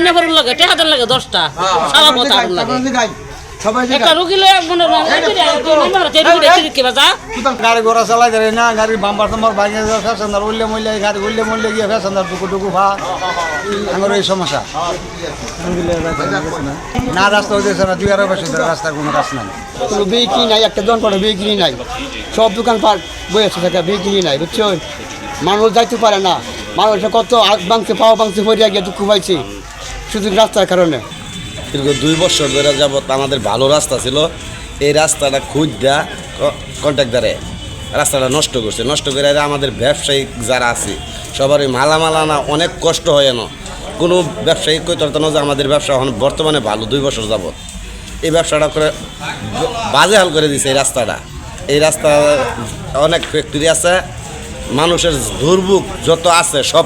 নেবার লাগে টেহাদের লাগে 10টা সারা কথা লাগে একটা রুগী লয়ে মনে গাড়ি ঘোড়া চালাই দেয় না গাড়ি বাম্পার টাম্বার ভাঙে ফ্যাশনদার উল্লে মূল্যে গাড়ি উল্লে মূল্যে গিয়ে ফ্যাশনদার টুকু ভা আমার এই সমস্যা না রাস্তা হইতেছে না 2-2.5 বছর ধরে রাস্তার কোনো রাস্তা নাই কোনো বিক্রি নাই একটা জন করে বিক্রি নাই সব দোকান পাট বসে থাকে বিক্রি নাই বুঝছো মানুষ যাইতে পারে না মানুষের কত আগ ভাঙছে পাওয়া ভাঙছে হইয়া গিয়ে দুঃখ পাইছে শুধু রাস্তার কারণে দীর্ঘ 2 বছর ধরে যাবত আমাদের ভালো রাস্তা ছিল এই রাস্তাটা খুঁজা কন্ট্রাক্টরে রাস্তাটা নষ্ট করছে নষ্ট করে আমাদের ব্যবসায়িক যারা আছে সবার ওই মালামাল আনা অনেক কষ্ট হয় না কোনো ব্যবসায়িক কইতে না যে আমাদের ব্যবসা এখন বর্তমানে ভালো 2 বছর যাবত এই ব্যবসাটা করে বাজে হাল করে দিছে এই রাস্তা অনেক ফ্যাক্টরি আছে মানুষের দুর্ভোগ যত আছে সব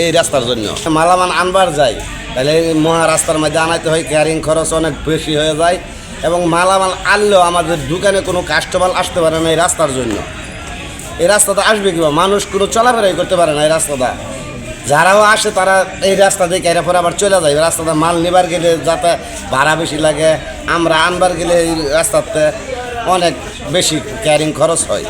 এই রাস্তার জন্য মালামাল আনবার যায় তাহলে এই মহা রাস্তার মধ্যে আনাইতে হয় ক্যারিং খরচ অনেক বেশি হয়ে যায় এবং মালামাল আনলেও আমাদের দোকানে কোনো কাস্টমার আসতে পারে না এই রাস্তার জন্য এই রাস্তাটা আসবে কিবা মানুষ কোনো চলাফেরাই করতে পারে না এই রাস্তাটা যারাও আসে তারা এই রাস্তা দিয়ে কেরা পরে আবার চলে যায় রাস্তাটা মাল নেবার গেলে যাতে ভাড়া বেশি লাগে আমরা আনবার গেলে এই রাস্তাতে অনেক বেশি ক্যারিং খরচ হয়।